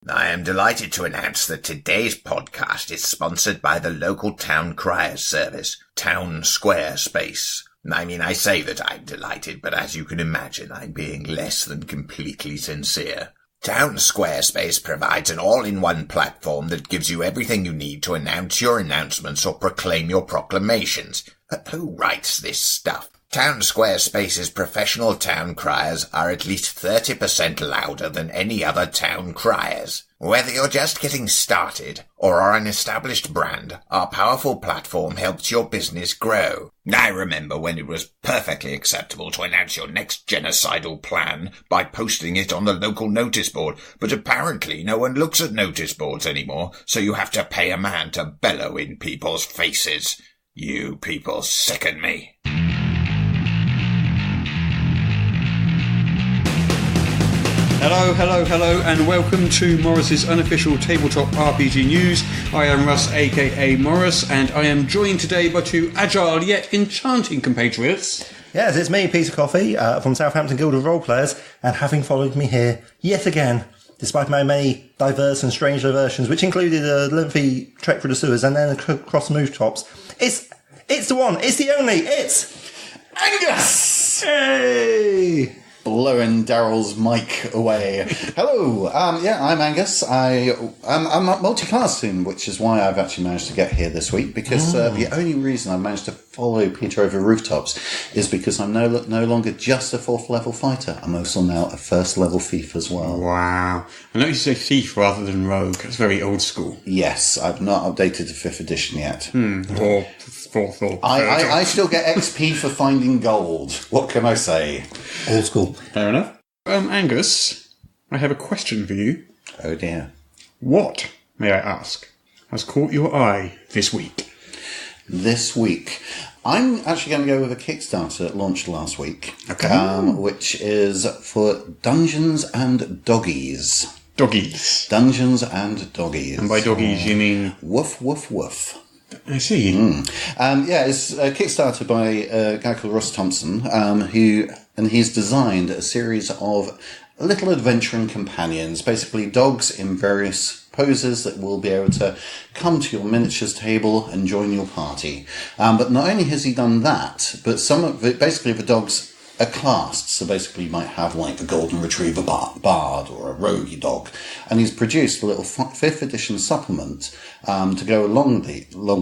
I am delighted to announce that today's podcast is sponsored by the local town criers service, Town Square Space. I mean, I say that I'm delighted, but as you can imagine, I'm being less than completely sincere. Town Squarespace provides an all-in-one platform that gives you everything you need to announce your announcements or proclaim your proclamations. But who writes this stuff? Town Squarespace's professional town criers are at least 30% louder than any other town criers. Whether you're just getting started or are an established brand, our powerful platform helps your business grow. I remember when it was perfectly acceptable to announce your next genocidal plan by posting it on the local notice board, but apparently no one looks at notice boards anymore, so you have to pay a man to bellow in people's faces. You people sicken me. Hello, and welcome to Morris's unofficial tabletop RPG news. I am Russ, aka Morris, and I am joined today by two agile yet enchanting compatriots. Yes, it's me, Peter Coffey, from Southampton Guild of Roleplayers, and having followed me here yet again, despite my many diverse and strange diversions, which included a lengthy trek through the sewers and then across the rooftops, it's the one, it's the only, it's Angus! Hey! Blowing Daryl's mic away. Hello, I'm Angus. I'm multiclassing, which is why I've actually managed to get here this week, because the only reason I managed to follow Peter over rooftops is because I'm no longer just a 4th level fighter. I'm also now a 1st level thief as well. Wow. I noticed you say thief rather than rogue. That's very old school. Yes, I've not updated to 5th edition yet. Or 4th or 3rd. I still get XP for finding gold. What can I say? Old school. Fair enough. Angus, I have a question for you. Oh dear. What, may I ask, has caught your eye this week? This week, I'm actually going to go with a Kickstarter that launched last week. Okay. Which is for Dungeons and Doggies. Doggies. Dungeons and Doggies. And by doggies you mean... Woof, woof, woof. I see. It's a Kickstarter by a guy called Ross Thompson, he's designed a series of little adventuring companions, basically dogs in various poses that will be able to come to your miniatures table and join your party. But not only has he done that, but some of it, basically the dogs are classed. So basically you might have like the Golden Retriever Bard or a Rogue dog. And he's produced a little 5th edition supplement to go along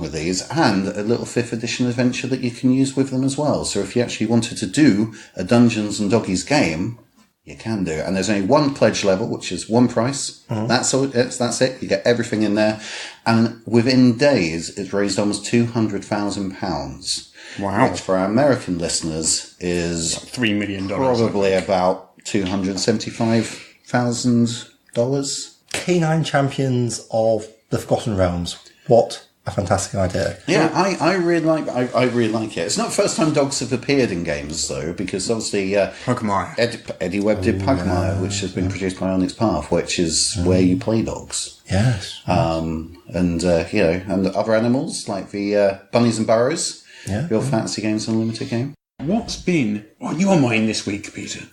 with these, and a little 5th edition adventure that you can use with them as well. So if you actually wanted to do a Dungeons and Doggies game, you can do. And there's only one pledge level, which is one price. That's it. You get everything in there. And within days, it's raised almost £200,000. Wow. Which for our American listeners is $3 million. Probably about $275,000. Canine Champions of the Forgotten Realms. What a fantastic idea. Yeah, I really like it. It's not the first time dogs have appeared in games, though, because obviously Pugmire. Eddie Webb did Pugmire, which has been produced by Onyx Path, which is where you play dogs. Yes. And other animals, like the bunnies and burrows. Yeah. Your Fantasy Games Unlimited game. What's been on your mind this week, Peter?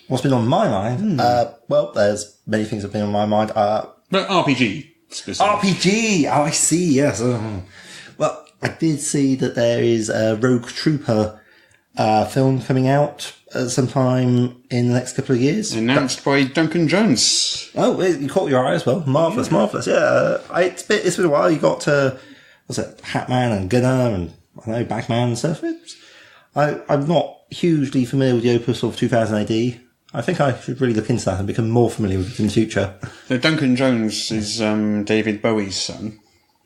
What's been on my mind? Well, there's many things that have been on my mind. But RPG. RPG! Oh, I see, yes. Well, I did see that there is a Rogue Trooper film coming out sometime in the next couple of years. Announced by Duncan Jones. Oh, you caught your eye as well. Marvellous. Yeah, it's been a while. You got, Hatman and Gunner and, Bagman and stuff. I'm not hugely familiar with the opus of 2000 AD. I think I should really look into that and become more familiar with it in the future. So Duncan Jones is David Bowie's son.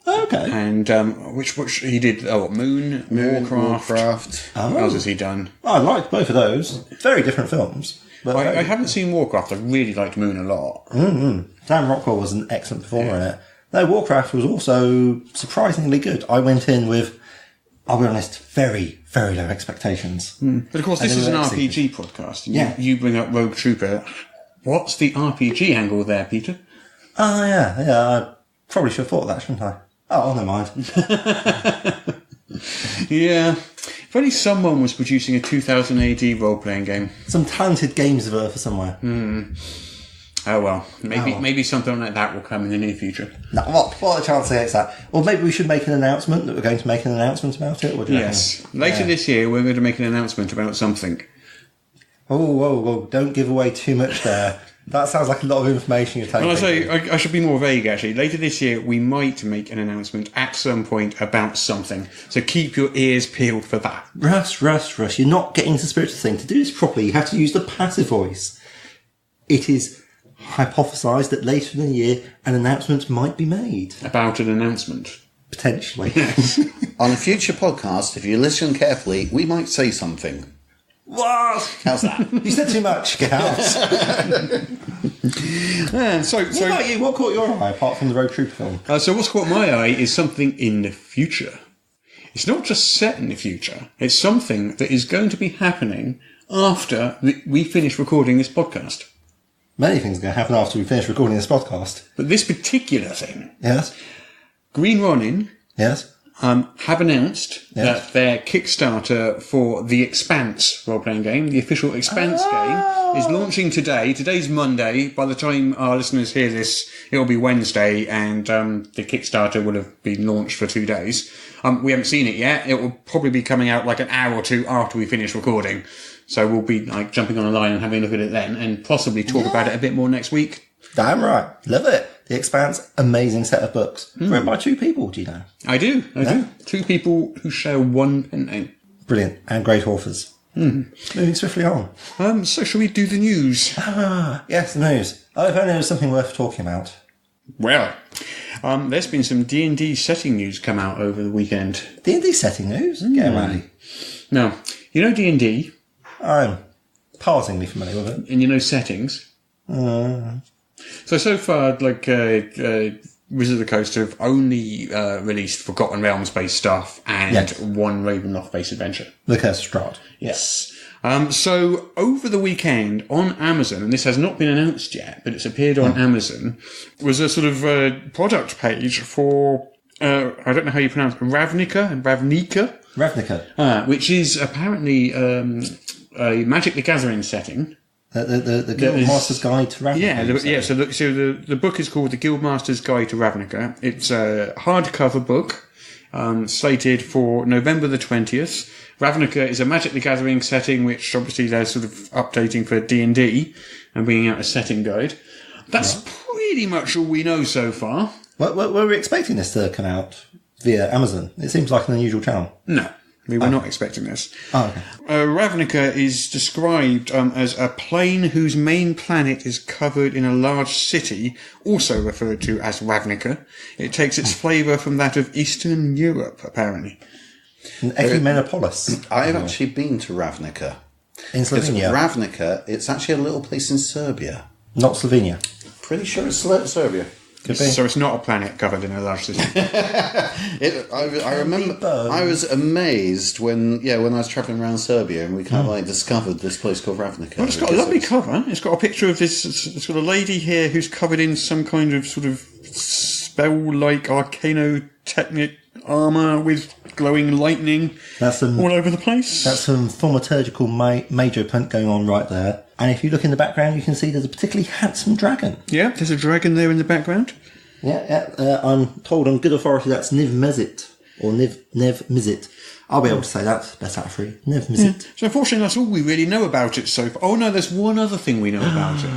Okay. And which he did? Moon, Warcraft. Oh. What else has he done? I liked both of those. Very different films. But I haven't seen Warcraft. I really liked Moon a lot. Dan Rockwell was an excellent performer in it. No, Warcraft was also surprisingly good. I went in with, I'll be honest, very, very low expectations. But of course, this is an RPG podcast. You bring up Rogue Trooper. What's the RPG angle there, Peter? Oh, yeah. I probably should have thought of that, shouldn't I? Oh, never mind. Yeah. If only someone was producing a 2000 AD role-playing game. Some talented games developer somewhere. Oh well, maybe something like that will come in the near future. No, what are the chances against that? Or maybe we should make an announcement that we're going to make an announcement about it. What do you reckon? Later this year we're going to make an announcement about something. Oh, whoa, don't give away too much there. That sounds like a lot of information you're taking. Well, I should be more vague, actually. Later this year, we might make an announcement at some point about something. So keep your ears peeled for that. Russ, you're not getting the spirit of the thing. To do this properly, you have to use the passive voice. It is hypothesised that later in the year, an announcement might be made. About an announcement? Potentially. On a future podcast, if you listen carefully, we might say something. What? How's that? You said too much, get out. So What about you? What caught your eye apart from the Road Trooper film? So what's caught my eye is something in the future. It's not just set in the future. It's something that is going to be happening after we finish recording this podcast. Many things are going to happen after we finish recording this podcast. But this particular thing, Yes? Green Ronin Yes? have announced Yes. that their Kickstarter for the Expanse role-playing game, the official Expanse game, is launching today. Today's Monday. By the time our listeners hear this, it'll be Wednesday, and the Kickstarter will have been launched for 2 days. We haven't seen it yet. It will probably be coming out like an hour or two after we finish recording. So we'll be like jumping on a line and having a look at it then, and possibly talk about it a bit more next week. Damn right. Love it. The Expanse, amazing set of books. Written by 2 people, do you know? I do. 2 people who share one pen name. Brilliant. And great authors. Moving swiftly on. So shall we do the news? Yes, the news. If only there was something worth talking about. Well, there's been some D&D setting news come out over the weekend. D&D setting news? Get ready. Now, you know D&D, I'm passingly familiar with it. and you know settings. So far, like Wizards of the Coast have only released Forgotten Realms-based stuff and one Ravenloft-based adventure. The Cursed Strahd. Yes. So over the weekend on Amazon, and this has not been announced yet, but it's appeared on Amazon, was a sort of product page for, I don't know how you pronounce it, Ravnica, which is apparently a Magic the Gathering setting. The Guildmaster's Guide to Ravnica. So the book is called The Guildmaster's Guide to Ravnica. It's a hardcover book, slated for November the 20th. Ravnica is a Magic the Gathering setting, which obviously they're sort of updating for D&D and bringing out a setting guide. That's pretty much all we know so far. Were we expecting this to come out via Amazon? It seems like an unusual channel. No. We were not expecting this. Oh, okay. Ravnica is described as a plane whose main planet is covered in a large city, also referred to as Ravnica. It takes its flavour from that of Eastern Europe, apparently. An Ecumenopolis. I've actually been to Ravnica. In Slovenia. Ravnica, it's actually a little place in Serbia. Not Slovenia. Pretty sure it's Serbia. Could be. So it's not a planet covered in a large city. I remember I was amazed when I was travelling around Serbia and we kind of discovered this place called Ravnica. Well, it's got a lovely cover. It's got a picture of this sort of lady here who's covered in some kind of sort of spell-like arcanotechnic armour with glowing lightning all over the place. That's some thaumaturgical major punt going on right there. And if you look in the background, you can see there's a particularly handsome dragon. Yeah, there's a dragon there in the background. Yeah. I'm told on good authority that's Niv Mizzet, or Niv Mizzet. I'll be able to say that best out of 3. Niv Mizzet. Yeah. So unfortunately, that's all we really know about it so far. Oh no, there's one other thing we know about it.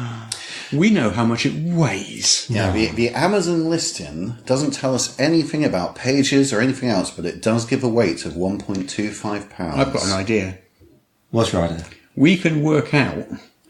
We know how much it weighs. Yeah, the Amazon listing doesn't tell us anything about pages or anything else, but it does give a weight of 1.25 pounds. I've got an idea. What's your idea? We can work out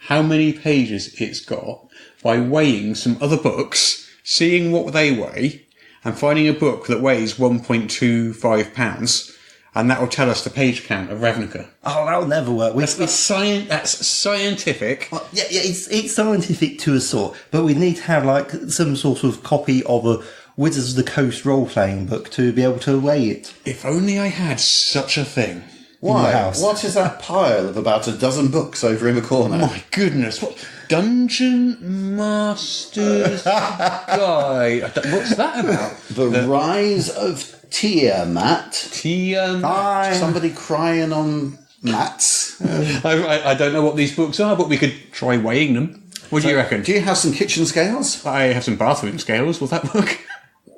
how many pages it's got by weighing some other books, seeing what they weigh, and finding a book that weighs 1.25 pounds, and that will tell us the page count of Ravnica. Oh, that will never work. That's scientific. It's scientific to a sort, but we need to have like some sort of copy of a Wizards of the Coast role-playing book to be able to weigh it. If only I had such a thing. Why? House. What is that pile of about a dozen books over in the corner? My goodness, what? Dungeon Master's Guide. What's that about? The Rise of Tiamat. Somebody crying on mats. I don't know what these books are, but we could try weighing them. What do you reckon? Do you have some kitchen scales? I have some bathroom scales. Will that work?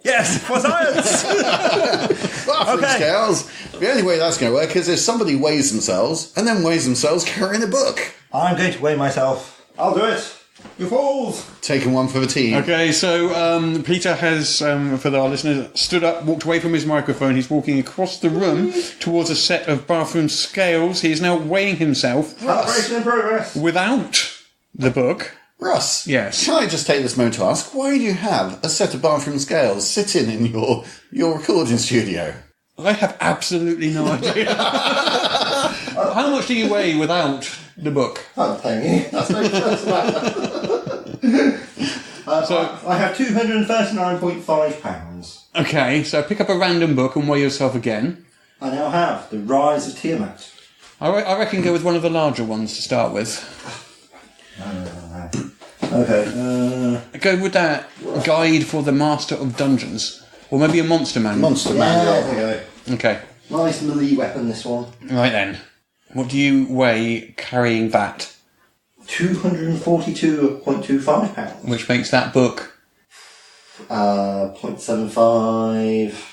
Yes, for science! Bathroom Okay. scales. The only way that's going to work is if somebody weighs themselves and then weighs themselves carrying a book. I'm going to weigh myself. I'll do it. You fools! Taking one for the team. Okay, so Peter has, for our listeners, stood up, walked away from his microphone. He's walking across the room towards a set of bathroom scales. He is now weighing himself Calibration in progress. without the book. Russ, Yes. can I just take this moment to ask, why do you have a set of bathroom scales sitting in your recording studio? I have absolutely no idea. How much do you weigh without the book? I'm paying you. That's no stress about that. I have 239.5 pounds. Okay, so pick up a random book and weigh yourself again. I now have The Rise of Tiamat. I reckon go with one of the larger ones to start with. Okay. Go with that Guide for the Master of Dungeons. Or maybe a Monster Manual. Monster Yeah, manual. there we go. Okay, Nice melee weapon, this one. right then. What do you weigh carrying that? 242.25 pounds. Which makes that book 0.75...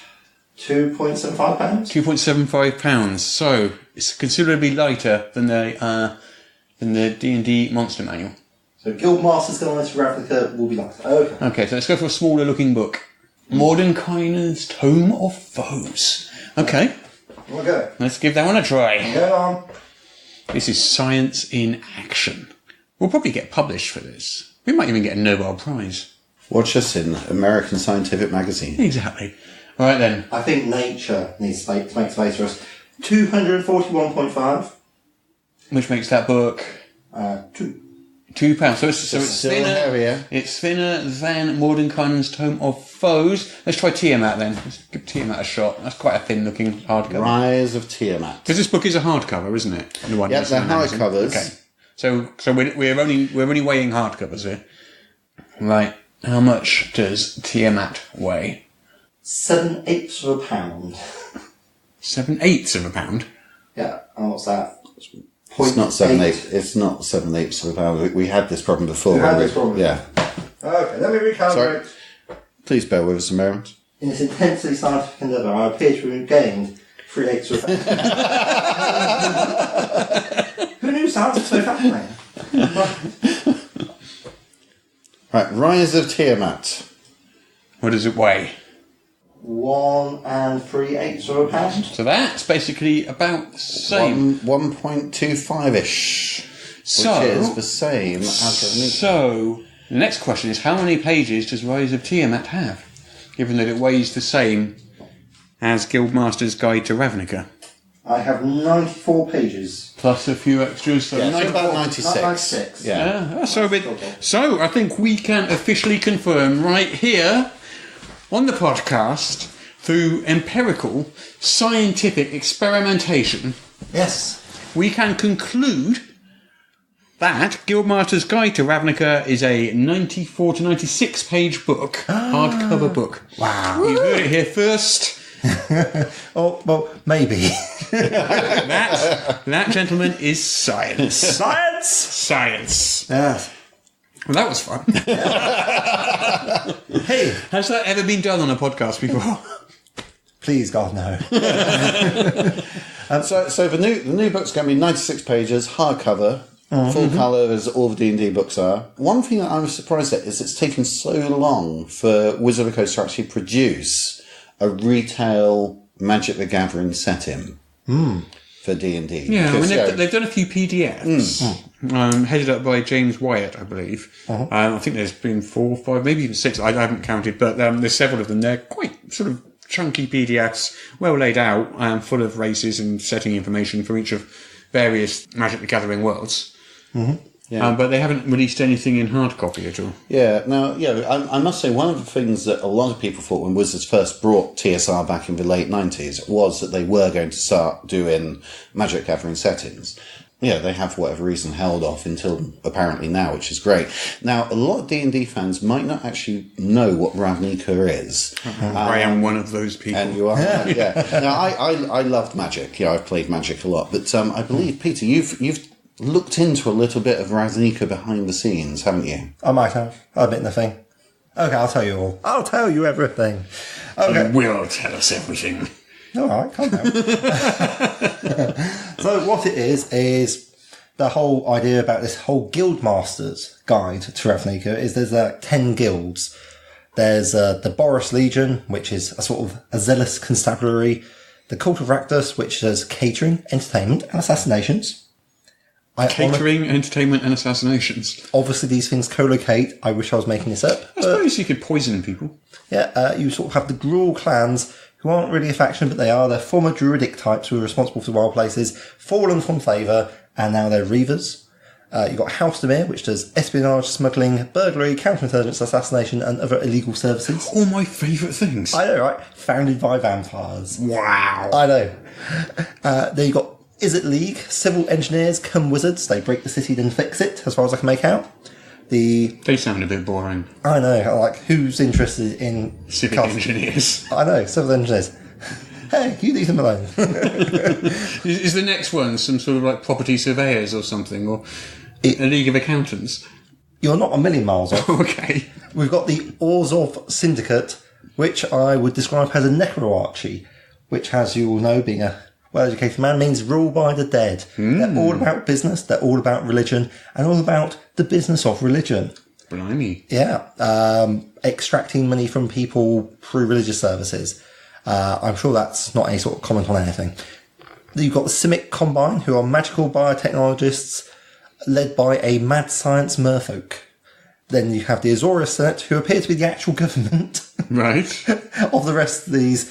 2.75 pounds? 2.75 pounds. So it's considerably lighter than the D&D Monster Manual. So Guildmaster's Guide to Ravnica will be like that. Okay. Okay, so let's go for a smaller looking book. Mordenkainen's Tome of Foes. Okay, Okay. let's give that one a try. Go on. This is science in action. We'll probably get published for this. We might even get a Nobel Prize. Watch us in American Scientific Magazine. Exactly. Right then. I think nature needs to make space for us. 241.5. Which makes that book 2. £2. So it's still thinner. heavier. It's thinner than Mordenkainen's Tome of Foes. Let's try Tiamat then. Let's give Tiamat a shot. That's quite a thin looking hardcover. Rise of Tiamat. Because this book is a hardcover, isn't it? The one Yeah, that's they're on Amazon. hardcovers. Okay. So we're only weighing hardcovers here. Right. How much does Tiamat weigh? 7/8 of a pound. 7/8 of a pound. Yeah, and what's that? It's not 0.8. 7/8. It's not 7/8 of a pound. We had this problem before. We had haven't this problem. Yeah. Okay, let me recalibrate. Sorry. Please bear with us a moment. In this intensely scientific endeavour, I appear to have gained 3/8 of a pound. Who knew science was so fascinating? Right, Rise of Tiamat. What does it weigh? 1 3/8 of a pound. So that's basically about the same. 1.25-ish. So- which is the same as Ravnica. So the next question is, how many pages does Rise of Tiamat have? Given that it weighs the same as Guildmaster's Guide to Ravnica. I have 94 pages. Plus a few extras. So Yeah, so 94. about 96. 96. Yeah. So I think we can officially confirm right here on the podcast, through empirical scientific experimentation, Yes. we can conclude that Guildmaster's Guide to Ravnica is a 94 to 96 page book, hardcover book. Wow. You heard it here first. Oh, well, maybe. That, gentlemen, is science. Science! Science. Yes. Well, that was fun. Hey, Has that ever been done on a podcast before? please, God, no. So the new book's going to be 96 pages, hardcover, full colour as all the D&D books are. One thing that I was surprised at is it's taken so long for Wizard of the Coast to actually produce a retail Magic the Gathering setting for D&D. Yeah, I mean, Because, they've done a few PDFs, headed up by James Wyatt, I believe. I think there's been 4 or 5, maybe even 6, I haven't counted, but there's several of them. They're quite sort of chunky PDFs, well laid out, full of races and setting information from each of various Magic the Gathering worlds. Yeah. But they haven't released anything in hard copy at all. Yeah, now, I must say, one of the things that a lot of people thought when Wizards first brought TSR back in the late 90s was that they were going to start doing Magic Gathering settings. Yeah, they have, for whatever reason, held off until apparently now, which is great. Now, a lot of D&D fans might not actually know what Ravnica is. I am one of those people. And you are, yeah. Now, I loved Magic. I've played Magic a lot. But I believe, Peter, you've looked into a little bit of Ravnica behind the scenes, haven't you? I might have. I'll admit nothing. Okay, I'll tell you all. I'll tell you everything. Okay. You will tell us everything. All right, calm down. So what it is the whole idea about this whole Guildmaster's guide to Ravnica is there's 10 guilds. There's the Boris Legion, which is a sort of a zealous constabulary. The Cult of Rakdos, which does catering, entertainment, and assassinations. Catering, entertainment, and assassinations. Obviously, these things co-locate. I wish I was making this up. I suppose you could poison people. Yeah, you sort of have the Gruul clans, who aren't really a faction, but they are. They're former druidic types who are responsible for the wild places, fallen from favour, and now they're reavers. You've got House Demir, which does espionage, smuggling, burglary, counterintelligence, assassination, and other illegal services. All my favourite things. I know, right? Founded by vampires. Wow. I know. Then you've got Izzet League, civil engineers come wizards. They break the city, then fix it, as far as I can make out. They sound a bit boring. I know, like, who's interested in... Civic engineers. I know, civil engineers. Hey, you leave them alone. Is the next one some sort of like property surveyors or something, or a league of accountants? You're not a million miles off. Okay. We've got the Orzhov Syndicate, which I would describe as a necroarchy, which, as you all know, being a well-educated man, means rule by the dead. They're all about business, they're all about religion, and all about the business of religion. Blimey. Yeah. Extracting money from people through religious services. I'm sure that's not any sort of comment on anything. You've got the Simic Combine, who are magical biotechnologists led by a mad science merfolk. Then you have the Azorius Senate, who appear to be the actual government Right. of the rest of these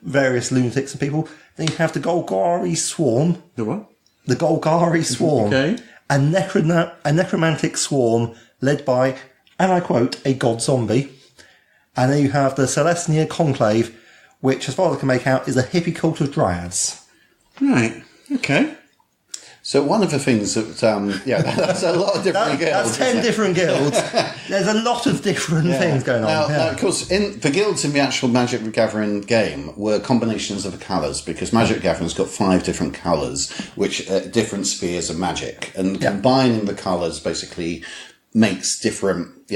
various lunatics and people. Then you have the Golgari Swarm. The what? The Golgari Swarm. Okay. A necromantic swarm led by, and I quote, a god zombie. And then you have the Celestia Conclave, which, as far as I can make out, is a hippie cult of dryads. Right. Okay. So one of the things that, that's a lot of different guilds. That's 10 different guilds. There's a lot of different things going on. Now, of course, the guilds in the actual Magic the Gathering game were combinations of the colours, because Magic the Gathering's got 5 different colours, which are different spheres of magic. And combining the colours basically makes different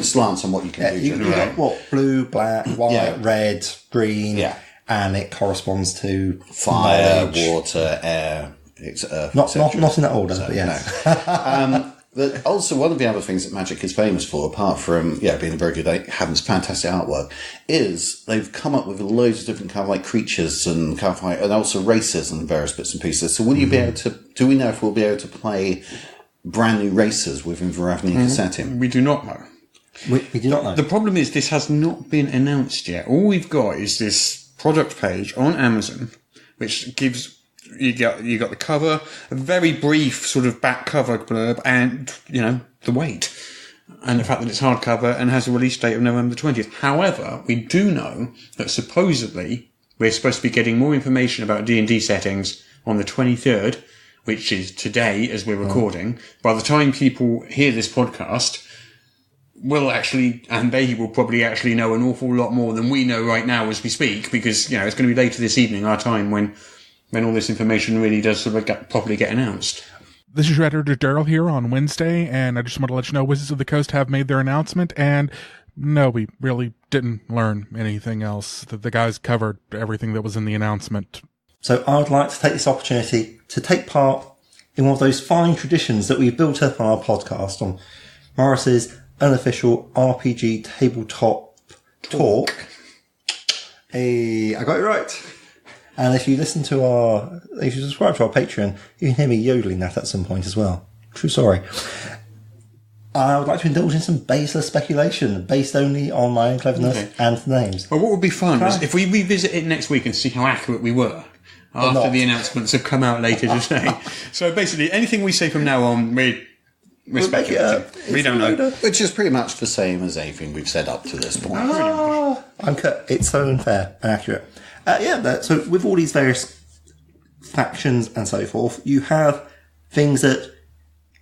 slants on what you can do. You've got what? Blue, black, white, red, green. Yeah. And it corresponds to fire, water, air, earth. Not in that order, but yes. No. But also, one of the other things that Magic is famous for, apart from being very good at having fantastic artwork, is they've come up with loads of different kind of like creatures and kind of like, and also races and various bits and pieces. So, will you be able to? Do we know if we'll be able to play brand new races within the Ravnica setting? We do not know. We do not know. The problem is this has not been announced yet. All we've got is this product page on Amazon, which gives you got the cover, a very brief sort of back cover blurb, and the weight, and the fact that it's hardcover and has a release date of November 20th. However, we do know that supposedly we're supposed to be getting more information about D&D settings on the 23rd, which is today as we're recording. By the time people hear this podcast, they will probably actually know an awful lot more than we know right now as we speak, because, it's going to be later this evening, our time, when all this information really does sort of properly get announced. This is your editor, Daryl, here on Wednesday, and I just want to let you know Wizards of the Coast have made their announcement, and no, we really didn't learn anything else. The guys covered everything that was in the announcement. So I would like to take this opportunity to take part in one of those fine traditions that we've built up on our podcast, on Morris's unofficial RPG tabletop talk. Hey, I got it right. And if you subscribe to our Patreon, you can hear me yodeling that at some point as well. True story. I would like to indulge in some baseless speculation, based only on my own cleverness and the names. Well, what would be fun is if we revisit it next week and see how accurate we were after the announcements have come out later today. So basically, anything we say from now on, we'll make it up. We don't know. Which is pretty much the same as anything we've said up to this point. I'm cut. It's so unfair and accurate. So with all these various factions and so forth, you have things that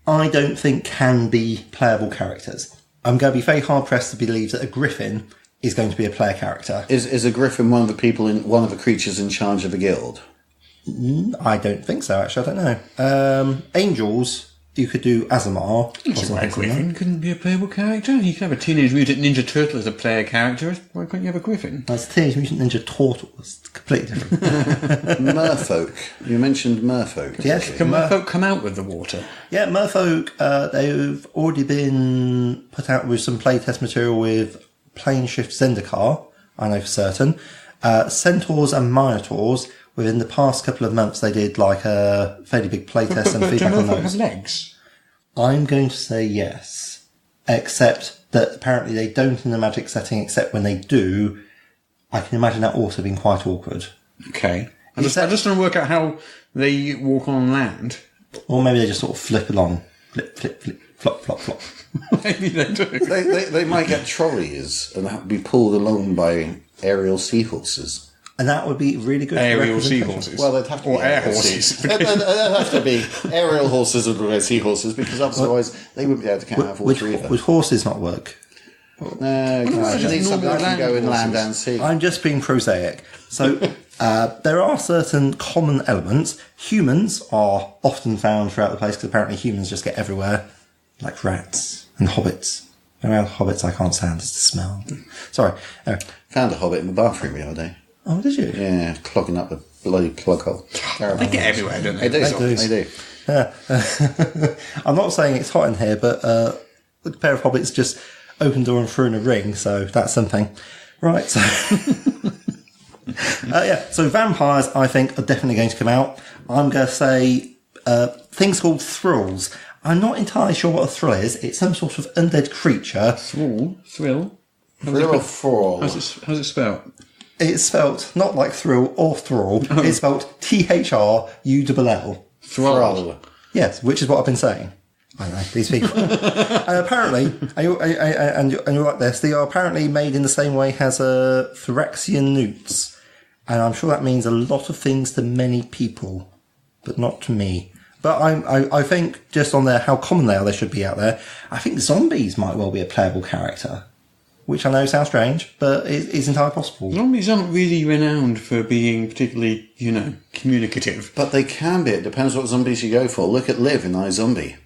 I don't think can be playable characters. I'm going to be very hard pressed to believe that a griffin is going to be a player character. Is a griffin one of the creatures in charge of a guild? I don't think so, actually. I don't know. Angels, you could do Azamar. A Griffin couldn't be a playable character. You could have a Teenage Mutant Ninja Turtle as a player character. Why can't you have a Griffin? That's Teenage Mutant Ninja Turtle. It's completely different. Merfolk. You mentioned Merfolk. Yes. Can Merfolk come out with the water? Yeah, Merfolk, they've already been put out with some playtest material with Planeshift Zendikar, I know for certain. Centaurs and Minotaurs, within the past couple of months, they did like a fairly big playtest and feedback on Do Merfolk those. have legs? I'm going to say yes, except that apparently they don't in the Magic setting, except when they do, I can imagine that also being quite awkward. Okay. I just want to work out how they walk on land. Or maybe they just sort of flip along. Flip, flip, flip, flop, flop, flop. Maybe they do. They might get trolleys and have to be pulled along by aerial seahorses. And that would be really good. Aerial for representation. seahorses. Well, they'd have to Or be air aerial horses. sea- They'd have to be aerial horses or seahorses because otherwise they wouldn't be able to have all three of them. Would horses not work? No, you need something that can go in land horses. and sea. I'm just being prosaic. So there are certain common elements. Humans are often found throughout the place because apparently humans just get everywhere, like rats and hobbits. Around hobbits I can't stand, it's the smell. Sorry. Anyway. Found a hobbit in the bathroom the other day. Oh, did you? Yeah, clogging up the bloody plug hole. They get everywhere, don't they? They do. They do. They do. I'm not saying it's hot in here, but a pair of hobbits just opened the door and threw in a ring, so that's something. Right, so... so vampires, I think, are definitely going to come out. I'm going to say things called thralls. I'm not entirely sure what a thrall is. It's some sort of undead creature. Thrill? Thrill or frawl? How's it spelled? It's spelt not like thrill or thrall. Oh. It's spelt THRULL. Thrall. Yes, which is what I've been saying. I know, these people. And apparently, and you're like this, they are apparently made in the same way as Phyrexian newts. And I'm sure that means a lot of things to many people, but not to me. But I think just on how common they should be out there. I think zombies might well be a playable character, which I know sounds strange, but it's entirely possible. Zombies aren't really renowned for being particularly, communicative. But they can be. It depends what zombies you go for. Look at Liv in iZombie.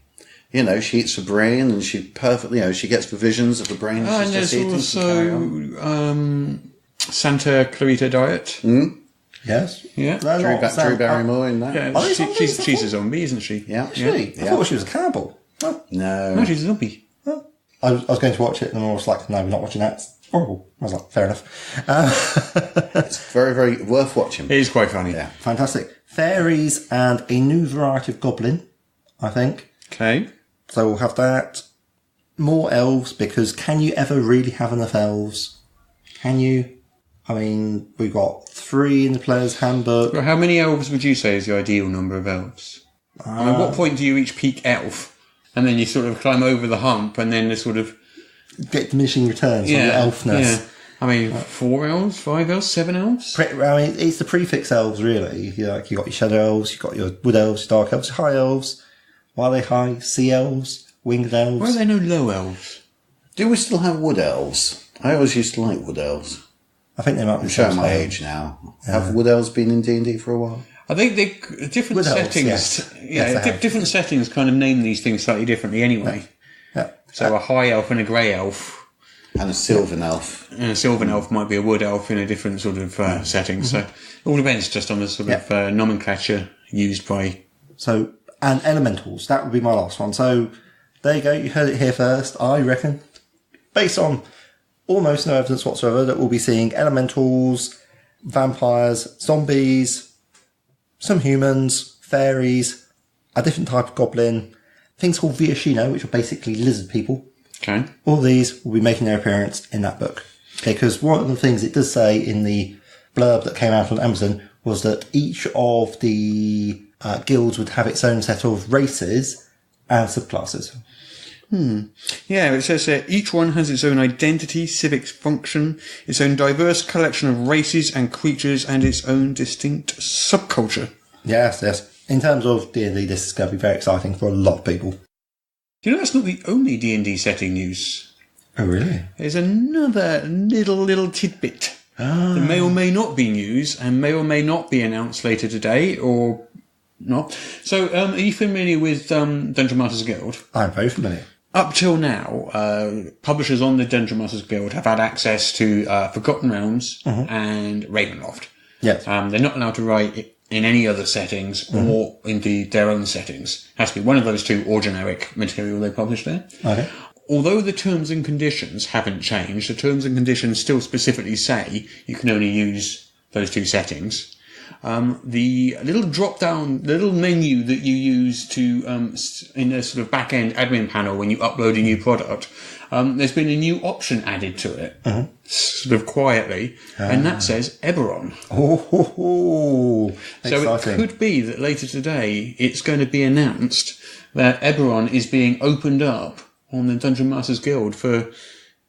She eats her brain and she perfectly, she gets the visions of the brain. And she's just there's eating. also Santa Clarita Diet. Yes? Yeah. No, Drew, not Drew Barrymore in that. Yeah, Are they zombies? she's a zombie, isn't she? Yeah. Actually, I thought she was a cannibal. Oh. No. No, she's a zombie. I was going to watch it, and I was like, no, we're not watching that. It's horrible. I was like, fair enough. It's very, very worth watching. It is quite funny. Yeah. Fantastic. Fairies and a new variety of goblin, I think. Okay. So we'll have that. More elves, because can you ever really have enough elves? Can you? I mean, we've got 3 in the player's handbook. Well, how many elves would you say is the ideal number of elves? At what point do you reach peak elf? And then you sort of climb over the hump, and then the sort of... Get diminishing returns on your elfness. Yeah. I mean, 4 elves, 5 elves, 7 elves? I mean, it's the prefix elves, really. You got your shadow elves, you've got your wood elves, your dark elves, your high elves. Why are they high? Sea elves, winged elves. Why are there no low elves? Do we still have wood elves? I always used to like wood elves. I think they might be I'm showing my high. age now. Have wood elves been in D&D for a while? I think they different Wood elves, settings. yes. Yes, they have. Different settings kind of name these things slightly differently anyway. Yeah. So a high elf and a grey elf, And a sylvan elf. and a sylvan elf might be a wood elf in a different sort of setting. So it all depends just on the sort of nomenclature used by. So, and elementals, that would be my last one. So, there you go, you heard it here first, I reckon. Based on almost no evidence whatsoever, that we'll be seeing elementals, vampires, zombies, some humans, fairies, a different type of goblin, things called Viashino, which are basically lizard people. Okay. All these will be making their appearance in that book. Because one of the things it does say in the blurb that came out on Amazon was that each of the guilds would have its own set of races and subclasses. Yeah, it says here, each one has its own identity, civic function, its own diverse collection of races and creatures, and its own distinct subculture. Yes, yes. In terms of D&D, this is going to be very exciting for a lot of people. You know, that's not the only D&D setting news. Oh, really? There's another little tidbit that may or may not be news and may or may not be announced later today or not. So, are you familiar with Dungeon Masters Guild? I'm very familiar. Up till now, publishers on the Dungeon Masters Guild have had access to Forgotten Realms and Ravenloft. Yes. They're not allowed to write in any other settings or indeed their own settings. It has to be one of those two or generic material they publish there. Okay. Although the terms and conditions haven't changed, the terms and conditions still specifically say you can only use those two settings. The little drop-down, little menu that you use to in a sort of back-end admin panel when you upload a new product, there's been a new option added to it, sort of quietly, and that says Eberron. So it could be that later today it's going to be announced that Eberron is being opened up on the Dungeon Masters Guild for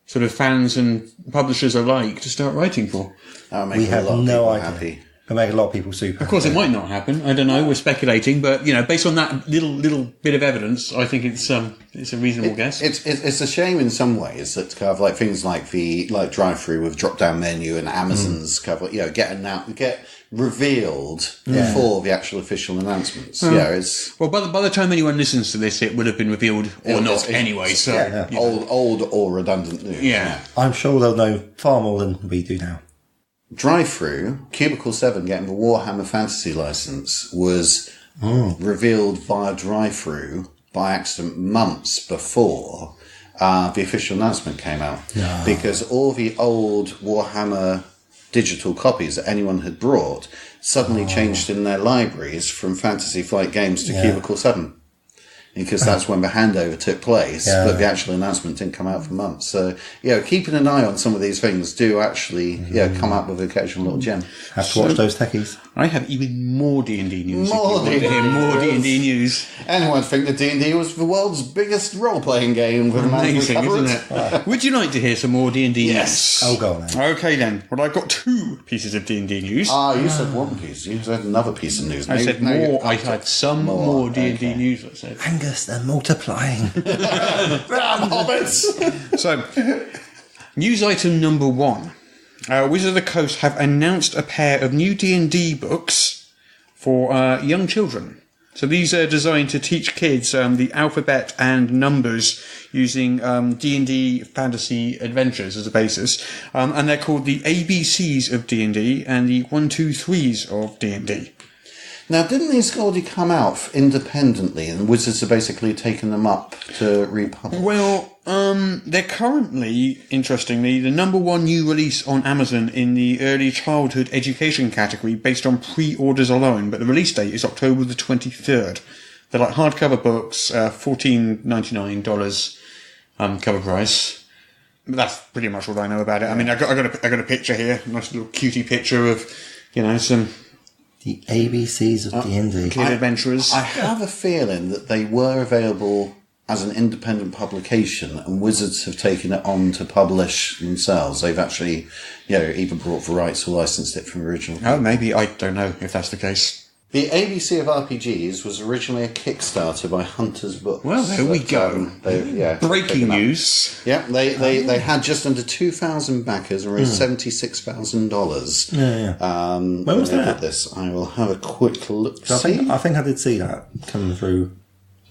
sort of fans and publishers alike to start writing for. We have no idea. Happy. It'll make a lot of people super. Of course, it might not happen. I don't know. We're speculating, but based on that little bit of evidence, I think it's a reasonable guess. It's a shame in some ways that kind of like things like the drive-through with drop-down menu and Amazon's kind of get revealed before the actual official announcements. It's well by the time anyone listens to this, it would have been revealed or not anyway. So old or redundant news. Yeah, I'm sure they'll know far more than we do now. Drive-through, Cubicle 7 getting the Warhammer Fantasy license was revealed via drive-through by accident months before the official announcement came out. No. Because all the old Warhammer digital copies that anyone had brought suddenly changed in their libraries from Fantasy Flight Games to Cubicle 7. Because that's when the handover took place, but the actual announcement didn't come out for months. So, keeping an eye on some of these things do actually, come up with an occasional little gem. Have to watch those techies. I have even more D&D news. More D&D news. Anyone think that D&D was the world's biggest role-playing game with amazing, isn't it? Would you like to hear some more D&D Yes. news? Oh, go on then. Okay then. Well, I've got 2 pieces of D&D news. You said one piece. You said another piece of news. I said more. I had some more D&D news, let's say. Angus, they're multiplying. Hobbits! So, news item number 1. Wizards of the Coast have announced a pair of new D&D books for young children. So these are designed to teach kids the alphabet and numbers using D&D fantasy adventures as a basis. And they're called the ABCs of D&D and the 1, 2, 3s of D&D. Now, didn't these already come out independently and Wizards have basically taken them up to republish? Well, they're currently, interestingly, the number 1 new release on Amazon in the early childhood education category based on pre-orders alone, but the release date is October the 23rd. They're like hardcover books, $14.99 cover price. But that's pretty much all I know about it. I mean, I got a picture here, a nice little cutie picture of, some... The ABCs of D&D. Kid adventurers. I have a feeling that they were available as an independent publication and Wizards have taken it on to publish themselves. They've actually, either brought the rights or licensed it from the original. Oh, maybe. I don't know if that's the case. The ABC of RPGs was originally a Kickstarter by Hunter's Books. Well, there we go. Breaking news. Yeah, they had just under 2,000 backers and raised $76,000. Yeah. When was that? This, I will have a quick look. I think I did see that coming through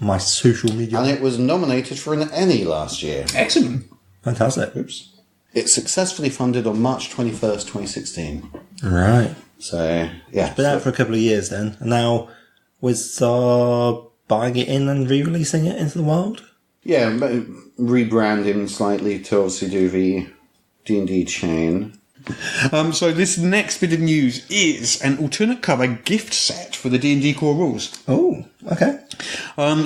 my social media. And it was nominated for an Emmy last year. Excellent. Fantastic. Oops. It successfully funded on March 21st, 2016. Right. So, yeah. It's been out for a couple of years then. And now Wizards are buying it in and re-releasing it into the wild? Yeah, rebranding slightly to obviously do the D&D chain. So this next bit of news is an alternate cover gift set for the D&D core rules. Oh, okay.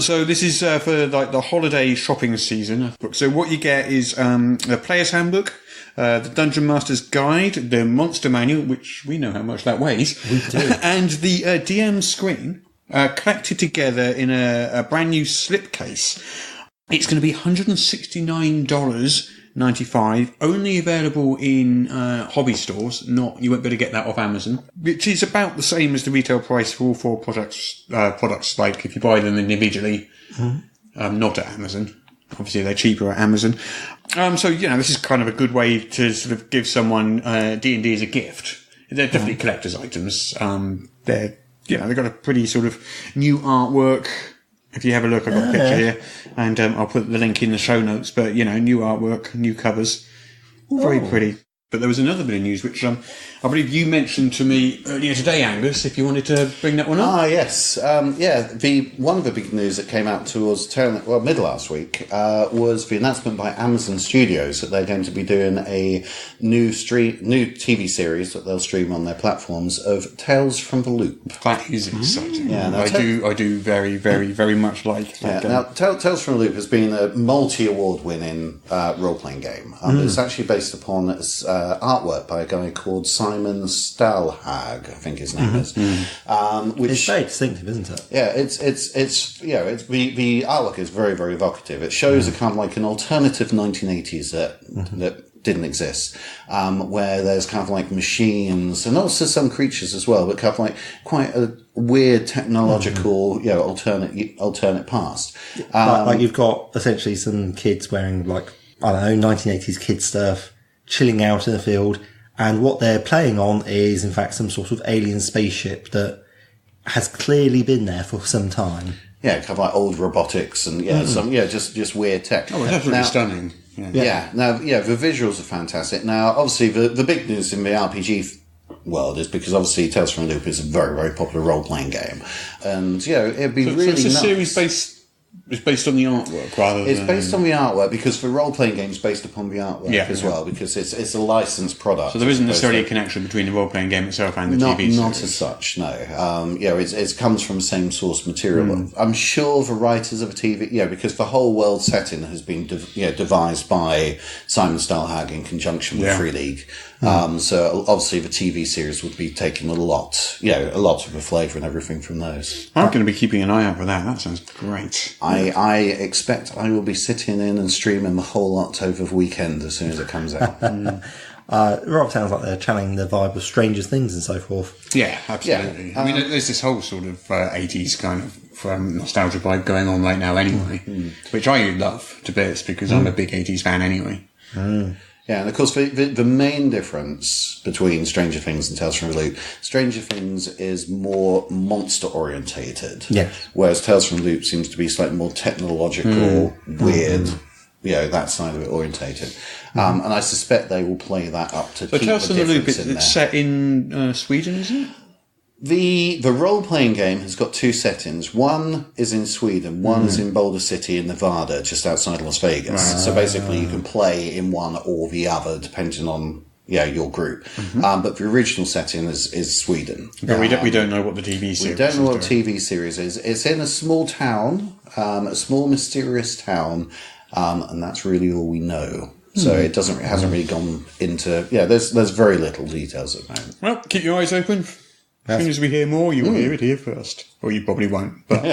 So this is for like the holiday shopping season. So what you get is the player's handbook, the Dungeon Master's Guide, the Monster Manual, which we know how much that weighs, we do, and the DM screen collected together in a brand new slipcase. It's going to be $169.95, only available in hobby stores. You won't be able to get that off Amazon, which is about the same as the retail price for all 4 products. Like if you buy them individually, not at Amazon. Obviously, they're cheaper at Amazon. So, this is kind of a good way to sort of give someone D&D as a gift. They're definitely collector's items. They've got a pretty sort of new artwork. If you have a look, I've got a picture here, and I'll put the link in the show notes. But, new artwork, new covers. All very pretty. But there was another bit of news which I believe you mentioned to me earlier today, Angus, if you wanted to bring that one up. Yes. One of the big news that came out towards mid last week was the announcement by Amazon Studios that they're going to be doing a new TV series that they'll stream on their platforms of Tales from the Loop. That is exciting. Yeah, I do very, very, very much like that. Now, Tales from the Loop has been a multi-award winning role-playing game. It's actually based upon artwork by a guy called Simon Stalhag, I think his name is. Which it's very distinctive, isn't it? Yeah, it's the artwork is very, very evocative. It shows a kind of like an alternative 1980s that didn't exist, where there's kind of like machines and also some creatures as well, but kind of like quite a weird technological, alternate past. Like you've got essentially some kids wearing 1980s kid stuff, chilling out in the field, and what they're playing on is in fact some sort of alien spaceship that has clearly been there for some time. Yeah, kind of like old robotics and just weird tech. Oh, that's really stunning. Now, the visuals are fantastic. Now, obviously, the big news in the RPG world is because obviously Tales from the Loop is a very, very popular role-playing game, and it'd be really it's a nice. Series it's based on the artwork rather than... It's based on the artwork because the role-playing game is based upon the artwork as well, because it's a licensed product. So there isn't necessarily a connection between the role-playing game itself and the TV series? Not as such, no. It comes from the same source material. I'm sure the writers of the TV... because the whole world setting has been devised by Simon Stalhag in conjunction with Free League. So obviously the TV series would be taking a lot of the flavour and everything from those. I'm going to be keeping an eye out for that. That sounds great. I expect I will be sitting in and streaming the whole lot over the weekend as soon as it comes out. Rob sounds like they're channeling the vibe of Stranger Things and so forth. Yeah, absolutely. I mean, there's this whole sort of 80s kind of nostalgia vibe going on right now anyway, which I love to bits because I'm a big 80s fan anyway. Yeah, and of course, the main difference between Stranger Things and Tales from the Loop, Stranger Things is more monster-orientated. Yeah. Whereas Tales from the Loop seems to be slightly more technological, weird, that side of it orientated. And I suspect they will play that up to keep Tales the from the Loop, difference in there. it's set in Sweden, isn't it? The role-playing game has got two settings. One is in Sweden, one is in Boulder City in Nevada, just outside Las Vegas. So basically you can play in one or the other, depending on your group. But the original setting is Sweden. But we don't know what the TV series is. We don't know what the TV series is. It's in a small town, a small mysterious town, and that's really all we know. So it hasn't really gone into... there's very little details at the moment. Well, keep your eyes open. As soon as we hear more, you will hear it here first. Or you probably won't. But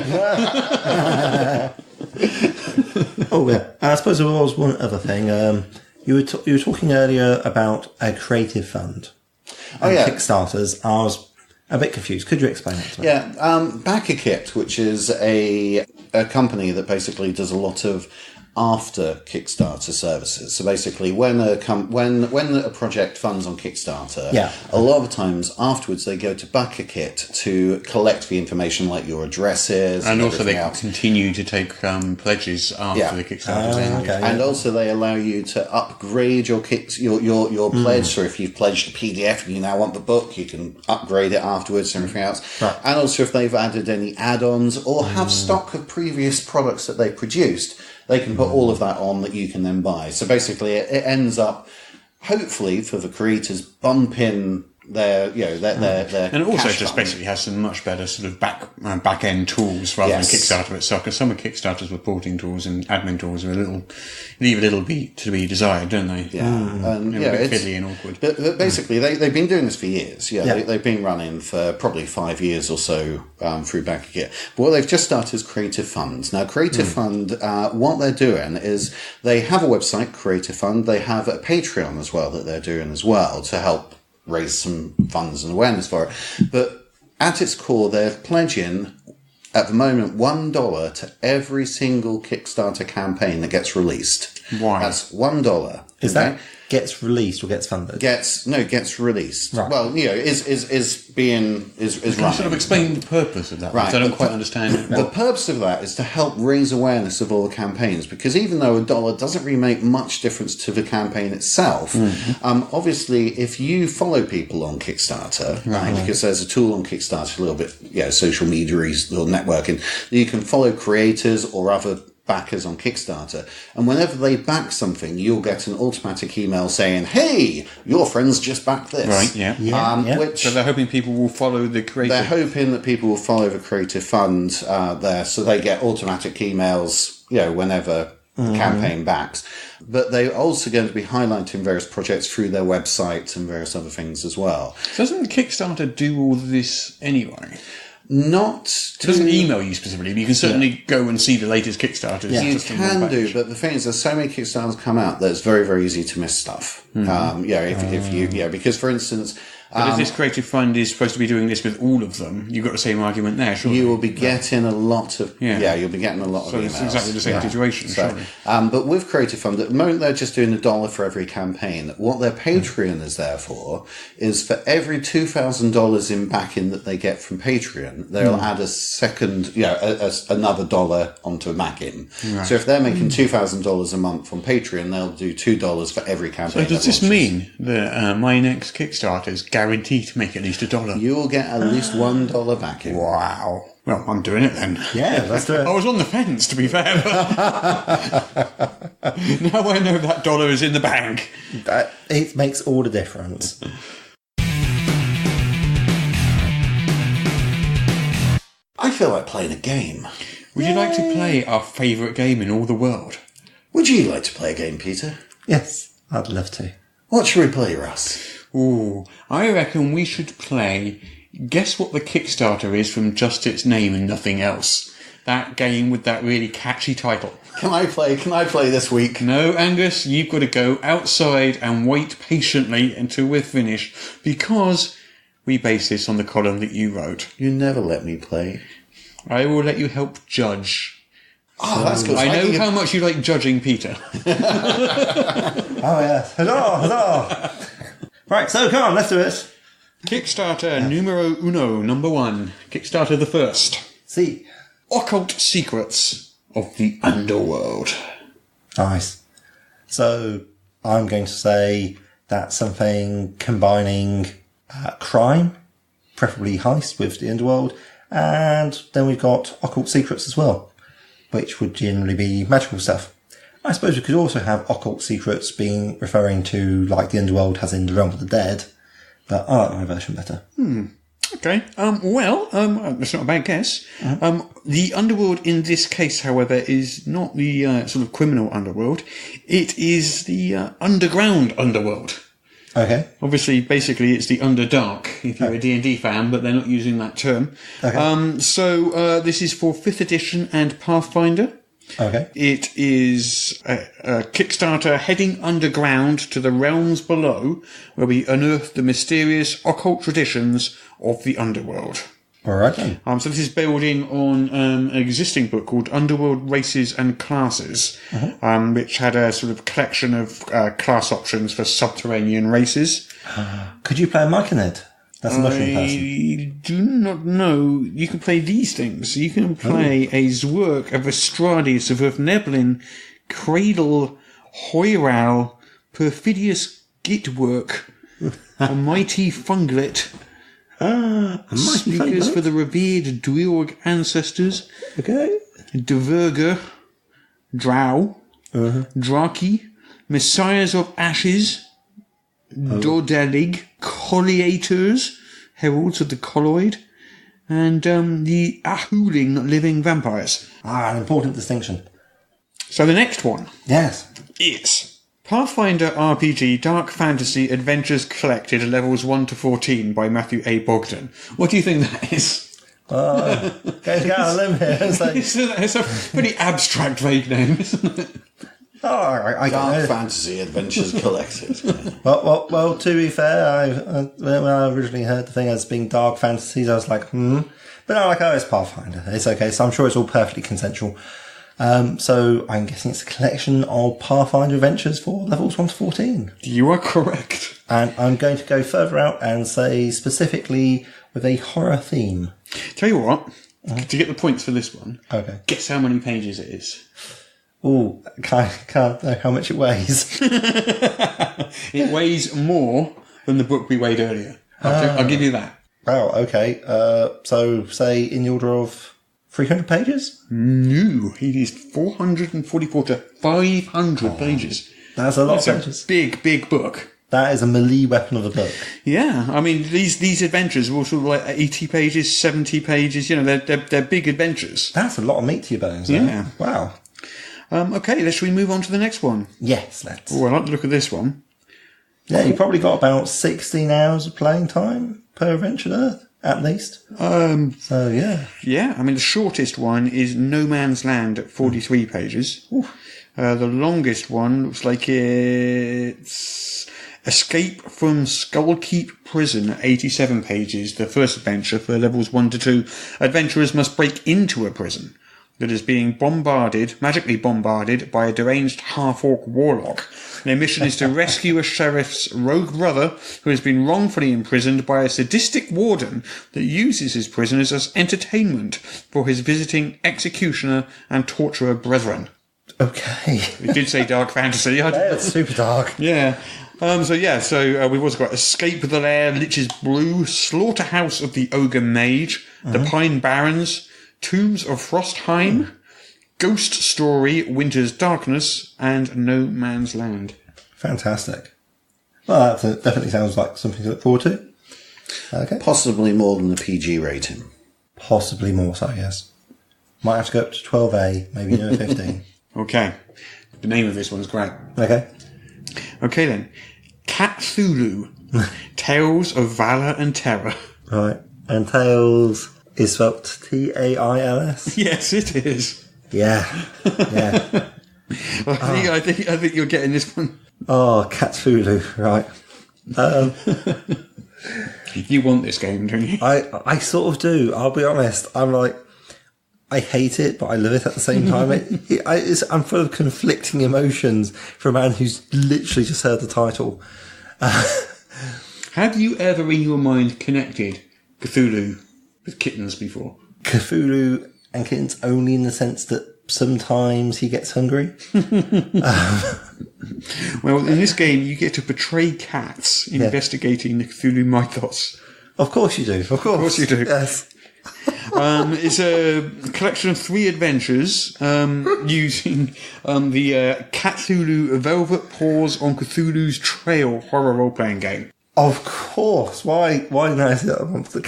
I suppose there was one other thing. You were talking earlier about a creative fund and Kickstarters. I was a bit confused. Could you explain that to me? BackerKit, which is a company that basically does a lot of after Kickstarter services. So basically, when a project funds on Kickstarter, a lot of times afterwards they go to BackerKit to collect the information like your addresses and also they can continue to take pledges after the Kickstarter's ended. And also they allow you to upgrade your pledge. So if you've pledged a PDF and you now want the book, you can upgrade it afterwards and everything else. Right. And also if they've added any add-ons or have stock of previous products that they produced, they can put all of that on that you can then buy. So basically, it ends up, hopefully, for the creators, bumping their and it also just fund. Basically has some much better sort of back end tools rather than Kickstarter itself. Because some of Kickstarter's reporting tools and admin tools are leave a little bit to be desired, don't they? A bit fiddly and awkward. But basically, they've been doing this for years. They've been running for probably 5 years or so through BackerKit. But what they've just started is Creative Fund. Now, Creative Fund, what they're doing is they have a website, Creative Fund. They have a Patreon as well that they're doing as well to help raise some funds and awareness for it. But at its core, they're pledging at the moment, $1 to every single Kickstarter campaign that gets released. Why? That's $1. Is that gets released or gets funded? Gets released. Right. Well, is Can you running. sort of explain the purpose of that? Right. Because I don't quite understand. The purpose of that is to help raise awareness of all the campaigns, because even though $1 doesn't really make much difference to the campaign itself, obviously if you follow people on Kickstarter, right, because there's a tool on Kickstarter, a little bit, social media, little networking, you can follow creators or other backers on Kickstarter, and whenever they back something, you'll get an automatic email saying, "Hey, your friends just backed this." Right, yeah. Which So they're hoping people will follow the creative. they're hoping that people will follow the creative fund there, so they get automatic emails, whenever the campaign backs. But they're also going to be highlighting various projects through their website and various other things as well. Doesn't Kickstarter do all this anyway? Not It doesn't email you specifically, but you can certainly go and see the latest Kickstarters. You just on can one do, page. but the thing is, there's so many Kickstarters come out that it's very, very easy to miss stuff. If you, because for instance, But if this creative fund is supposed to be doing this with all of them, you've got the same argument there, surely. you will be getting a lot of you'll be getting a lot So of emails. it's exactly the same situation, surely. But with Creative Fund, at the moment they're just doing $1 for every campaign. What their Patreon is there for is for every $2,000 in backing that they get from Patreon, they'll add a second, another $1 onto a backing. Right. So if they're making $2,000 a month on Patreon, they'll do $2 for every campaign. So does this mean that my next Kickstarter is guaranteed to make at least $1? You will get at least $1 backing. Wow. Well, I'm doing it then. Yeah, let's do it. I was on the fence, to be fair. Now I know that $1 is in the bank. It makes all the difference. I feel like playing a game. Would you like to play our favourite game in all the world? Would you like to play a game, Peter? Yes, I'd love to. What should we play, Russ? Ooh, I reckon we should play Guess What the Kickstarter is from just its name and nothing else. That game with that really catchy title. Can I play this week? No, Angus, you've got to go outside and wait patiently until we're finished, because we base this on the column that you wrote. You never let me play. I will let you help judge. Oh, that's good. I know how much you like judging, Peter. Oh, yes. Huzzah, huzzah. Right, so come on, let's do it. Kickstarter numero uno, number 1. Kickstarter the first. See. Occult Secrets of the Underworld. Nice. So, I'm going to say that's something combining crime, preferably heist with the Underworld, and then we've got occult secrets as well, which would generally be magical stuff. I suppose we could also have occult secrets being referring to like the Underworld has in the Realm of the Dead, but I like my version better. Okay. That's not a bad guess. The Underworld in this case, however, is not the sort of criminal Underworld. It is the Underground Underworld. Okay. Obviously, basically, it's the Underdark, if you're a D&D fan, but they're not using that term. Okay. So this is for 5th edition and Pathfinder. Okay. It is a Kickstarter heading underground to the realms below, where we unearth the mysterious occult traditions of the Underworld. All right then. So this is building on an existing book called Underworld Races and Classes, which had a sort of collection of class options for subterranean races. Could you play a Myconid? That's a mushroom person. I do not know. You can play these things. You can play a Zwerg, a Vestrades, a Verneblin, Cradle, Hoiral, Perfidious Gitwork, a Mighty Funglet, Speakers for the Revered Dweorg Ancestors, Okay. Dverger, Drow, Draki, Messiahs of Ashes, Dodalig, Colliators, Heralds of the Colloid, and the Ahuling Living Vampires. An important distinction. So the next one Yes. is Pathfinder RPG Dark Fantasy Adventures Collected levels 1 to 14 by Matthew A. Bogdan. What do you think that is? Going to go on a limb here. It's like, It's a pretty abstract, vague name, isn't it? I don't Dark know. Fantasy Adventures Collected. Well, to be fair, when I originally heard the thing as being dark fantasies, I was like, But no, like, oh, it's Pathfinder. It's okay. So I'm sure it's all perfectly consensual. So I'm guessing it's a collection of Pathfinder adventures for levels 1 to 14. You are correct. And I'm going to go further out and say specifically with a horror theme. Tell you what, to get the points for this one, Okay. guess how many pages it is. Ooh, can't know how much it weighs. It weighs more than the book we weighed earlier. I'll give you that. Wow, okay. So say in the order of 300 pages? No, it is 444 to 500 pages. That's a lot of That's pages. a big, big book. That is a melee weapon of a book. Yeah, I mean, these adventures are all sort of like 80 pages, 70 pages, you know, they're big adventures. That's a lot of meat to your bones. Though. Yeah. Wow. Okay, shall we move on to the next one? Yes, let's. Oh, I like the look of this one. Yeah, you probably got about 16 hours of playing time per Adventure Earth, at least. So, yeah. Yeah, I mean, the shortest one is No Man's Land at 43 pages. The longest one looks like it's Escape from Skullkeep Prison at 87 pages, the first adventure for levels 1 to 2. Adventurers must break into a prison that is being magically bombarded by a deranged half-orc warlock. Their mission is to rescue a sheriff's rogue brother who has been wrongfully imprisoned by a sadistic warden that uses his prisoners as entertainment for his visiting executioner and torturer brethren. Okay. It did say dark fantasy. That's super dark. Yeah. So we've also got Escape the Lair, Lich's Brew, Slaughterhouse of the Ogre Mage, The Pine Barrens, Tombs of Frostheim, Ghost Story, Winter's Darkness, and No Man's Land. Fantastic. Well, that definitely sounds like something to look forward to. Okay. Possibly more than the PG rating. Possibly more so, yes. Might have to go up to 12A, maybe no 15. Okay. The name of this one's great. Okay. Okay then. Cthulhu, Tales of Valor and Terror. Right. And Tales is spelt Tails? Yes, it is. Yeah. Yeah. I think you're getting this one. Oh, Cthulhu, right. You want this game, don't you? I sort of do, I'll be honest. I'm like, I hate it, but I love it at the same time. I'm full of conflicting emotions for a man who's literally just heard the title. Have you ever in your mind connected Cthulhu with kittens before? Cthulhu and kittens only in the sense that sometimes he gets hungry. Well, in this game, you get to portray cats investigating the Cthulhu mythos. Of course you do. Of course you do. Yes. It's a collection of 3 adventures using the Cthulhu Velvet Paws on Cthulhu's Trail horror role-playing game. Of course. Why not? The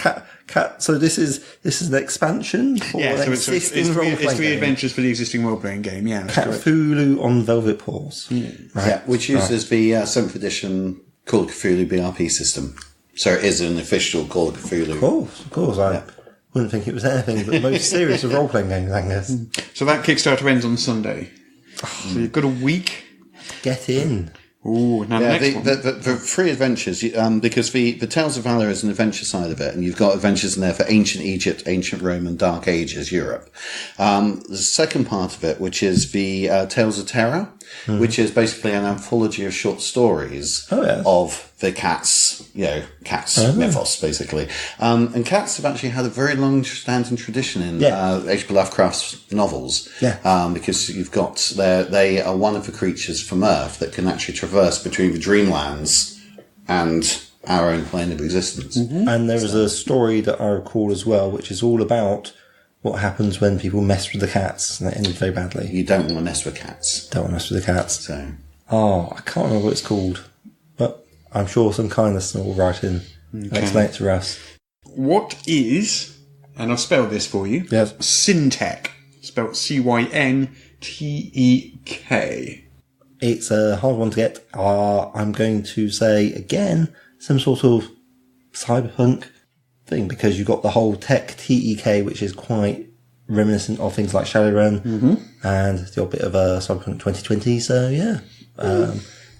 cat. So this is an expansion for an existing role-playing it's 3 game. adventures for the existing role-playing game. Yeah, that's correct. Cthulhu on Velvet Paws. Right. Yeah, which uses the 7th edition Call of Cthulhu BRP system. So it is an official Call of Cthulhu. Of course. I wouldn't think it was anything but the most serious of role-playing games, I guess. So that Kickstarter ends on Sunday. So you've got a week. Get in. Ooh, now the next one. The 3 adventures, because the Tales of Valor is an adventure side of it, and you've got adventures in there for ancient Egypt, ancient Rome, and Dark Ages Europe. The second part of it, which is the Tales of Terror, which is basically an anthology of short stories of the cats mythos, basically. And cats have actually had a very long-standing tradition in H.P. Lovecraft's novels. Yeah. Because you've got they are one of the creatures from Earth that can actually traverse between the Dreamlands and our own plane of existence. Mm-hmm. And there is a story that I recall as well, which is all about what happens when people mess with the cats, and it ended very badly. You don't want to mess with cats. Don't want to mess with the cats. So. Oh, I can't remember what it's called, but I'm sure some kind listener will write in and explain it to us. What is, and I'll spell this for you, Yes. Syntech, spelled Cyntek. It's a hard one to get. I'm going to say, again, some sort of cyberpunk thing, because you've got the whole tech TEK, which is quite reminiscent of things like Shadowrun, and the odd bit of Cyberpunk 2020. So, yeah.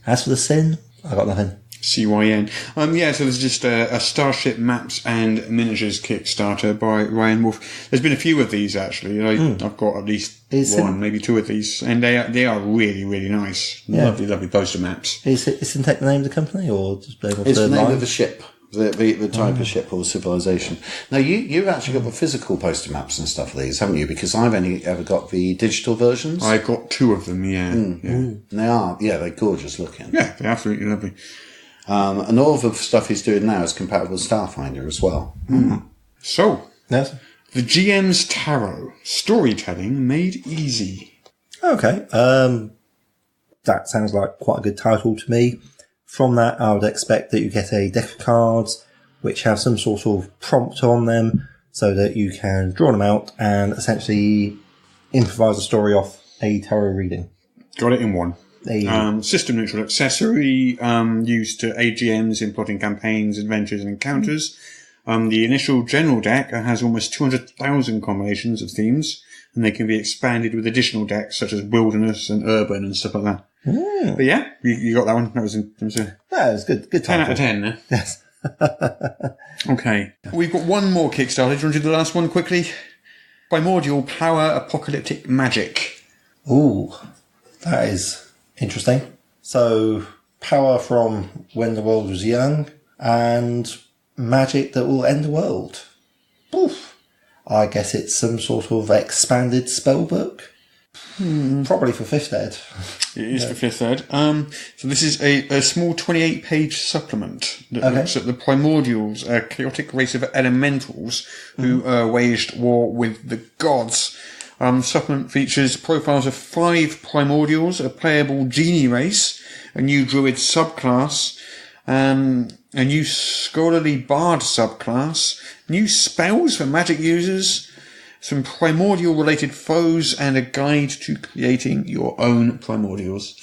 As for the sin, I got nothing. CYN. So there's just a Starship Maps and Miniatures Kickstarter by Ryan Wolf. There's been a few of these, actually. I've got at least maybe two of these, and they are really, really nice. Yeah. Lovely, lovely poster maps. Is Syntec the name of the company, or just It's the name of the ship. The type of ship or civilization. Now, you've actually got the physical poster maps and stuff of these, haven't you? Because I've only ever got the digital versions. I got two of them, yeah. They're gorgeous looking. Yeah, they're absolutely lovely. And all of the stuff he's doing now is compatible with Starfinder as well. So, Yes. the GM's Tarot. Storytelling made easy. Okay. That sounds like quite a good title to me. From that, I would expect that you get a deck of cards which have some sort of prompt on them so that you can draw them out and essentially improvise a story off a tarot reading. Got it in one. A System neutral accessory used to aid GMs in plotting campaigns, adventures, and encounters. The initial general deck has almost 200,000 combinations of themes, and they can be expanded with additional decks such as wilderness and urban and stuff like that. But yeah, you got that one. That was a it was good. Good 10 title. out of 10 there. Yes. Okay. We've got one more Kickstarter. Do you want to do the last one quickly? Primordial Power Apocalyptic Magic. Ooh, that is interesting. So, power from when the world was young and magic that will end the world. Oof. I guess it's some sort of expanded spellbook. Probably for 5th ed. It is for 5th ed. So this is a small 28-page supplement that looks at the Primordials, a chaotic race of elementals who waged war with the gods. Supplement features profiles of 5 Primordials, a playable genie race, a new druid subclass, a new scholarly bard subclass, new spells for magic users, some primordial-related foes, and a guide to creating your own primordials.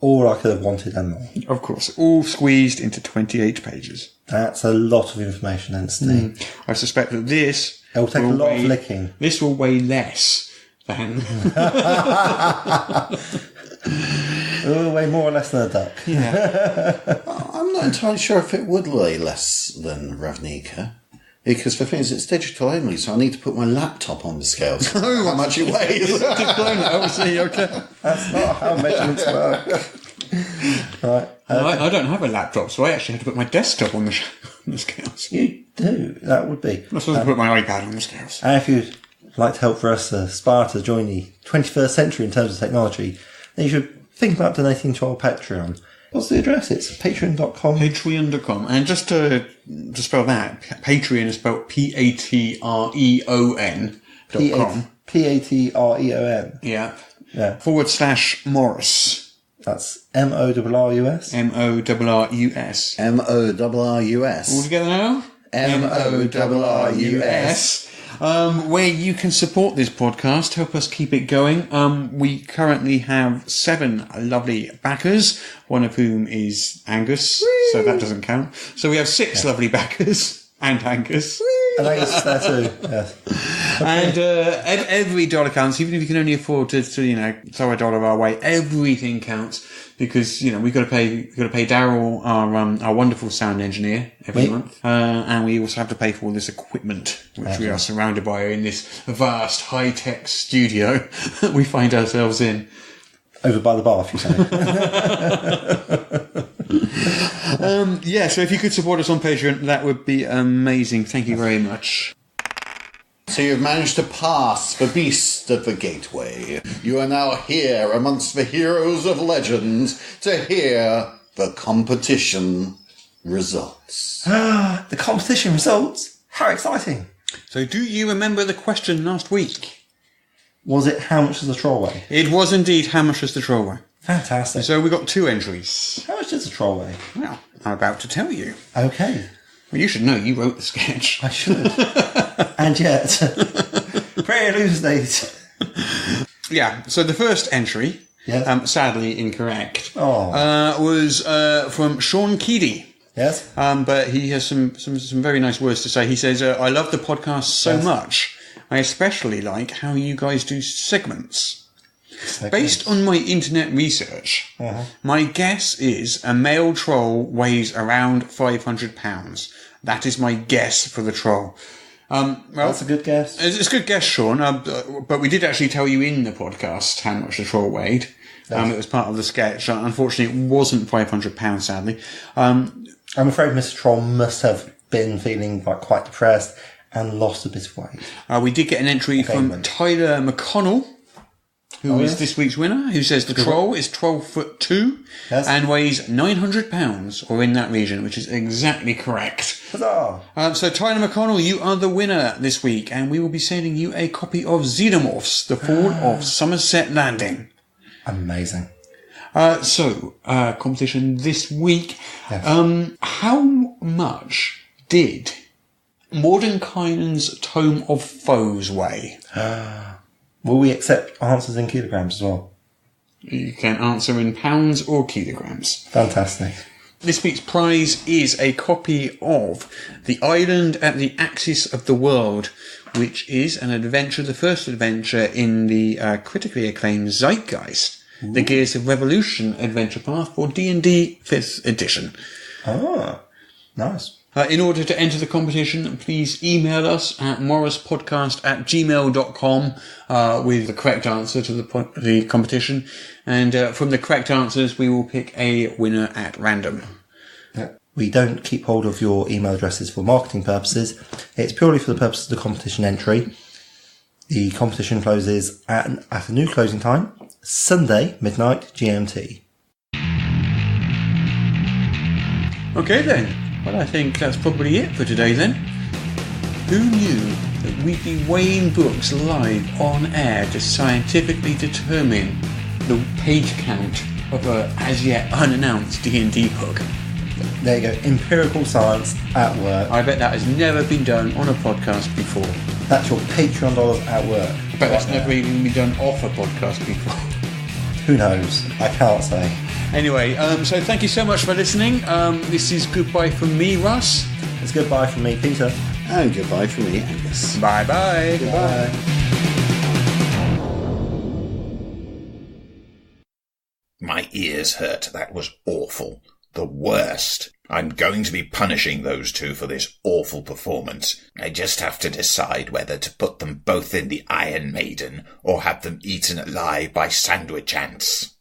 All I could have wanted and more. Of course, all squeezed into 28 pages. That's a lot of information density. I suspect that this... It'll take a lot of licking. This will weigh less than... It'll weigh more or less than a duck. Yeah. I'm not entirely sure if it would weigh less than Ravnica. Because the thing is, it's digital only, so I need to put my laptop on the scales. How much it weighs. Okay. That's not how measurements work. Right. I don't have a laptop, so I actually had to put my desktop on the scales. You do. That would be. I'm supposed to put my iPad on the scales. And if you'd like to help for us aspire to join the 21st century in terms of technology, then you should think about donating to our Patreon. What's the address? It's patreon.com. Patreon.com. And just to spell that, Patreon is spelled Patreon.com. Patreon. Yeah. Yeah. /Morris. That's MORRUS. MORRUS. MORRUS. All together now? MORRUS. Where you can support this podcast, help us keep it going. We currently have 7 lovely backers, one of whom is Angus, so that doesn't count. So we have 6 lovely backers, and Angus. And Angus is there too, yes. And every dollar counts, even if you can only afford to throw $1 our way. Everything counts because we've got to pay Daryl, our wonderful sound engineer, every month, and we also have to pay for all this equipment which we are surrounded by in this vast high tech studio that we find ourselves in. Over by the bath, you say? So if you could support us on Patreon, that would be amazing. Thank you very much. So you've managed to pass the beast at the gateway. You are now here amongst the heroes of legend to hear the competition results. The competition results? How exciting. So do you remember the question last week? Was it how much does the troll weigh? It was indeed how much does the troll weigh. Fantastic. So we got 2 entries. How much does the troll weigh? Well, I'm about to tell you. Okay. Well, you should know. You wrote the sketch. I should. And yet, pray elucidate. Yeah. So the first entry, Yes. sadly incorrect, Oh. was from Sean Keedy. Yes. But he has some very nice words to say. He says, "I love the podcast so much. I especially like how you guys do segments." Based on my internet research, my guess is a male troll weighs around £500. That is my guess for the troll. Well, That's a good guess. It's a good guess, Sean. But we did actually tell you in the podcast how much the troll weighed. It was part of the sketch. Unfortunately, it wasn't £500, sadly. I'm afraid Mr. Troll must have been feeling quite depressed and lost a bit of weight. We did get an entry from Tyler McConnell, who is this week's winner, who says the troll is 12'2" and weighs £900 or in that region, which is exactly correct. Huzzah! So Tyler McConnell, you are the winner this week, and we will be sending you a copy of Xenomorphs, The Fall of Somerset Landing. Amazing. Competition this week. Yes. How much did Mordenkainen's Tome of Foes weigh? Will we accept answers in kilograms as well? You can answer in pounds or kilograms. Fantastic. This week's prize is a copy of The Island at the Axis of the World, which is an adventure, the first adventure in the critically acclaimed Zeitgeist, the Gears of Revolution adventure path for D&D 5th edition. Ah, nice. In order to enter the competition, please email us at morrispodcast@gmail.com with the correct answer to the competition. And from the correct answers, we will pick a winner at random. We don't keep hold of your email addresses for marketing purposes. It's purely for the purpose of the competition entry. The competition closes at a new closing time, Sunday, midnight, GMT. Okay then. Well, I think that's probably it for today then. Who knew that we'd be weighing books live on air to scientifically determine the page count of a as yet unannounced D&D book? There you go, empirical science at work. I bet that has never been done on a podcast before. That's your Patreon dollars at work. I bet that's never even been done off a podcast before. Who knows? I can't say. Anyway, so thank you so much for listening. This is goodbye from me, Russ. It's goodbye from me, Peter. And goodbye from me, Angus. Bye-bye. Goodbye. My ears hurt. That was awful. The worst. I'm going to be punishing those two for this awful performance. I just have to decide whether to put them both in the Iron Maiden or have them eaten alive by sandwich ants.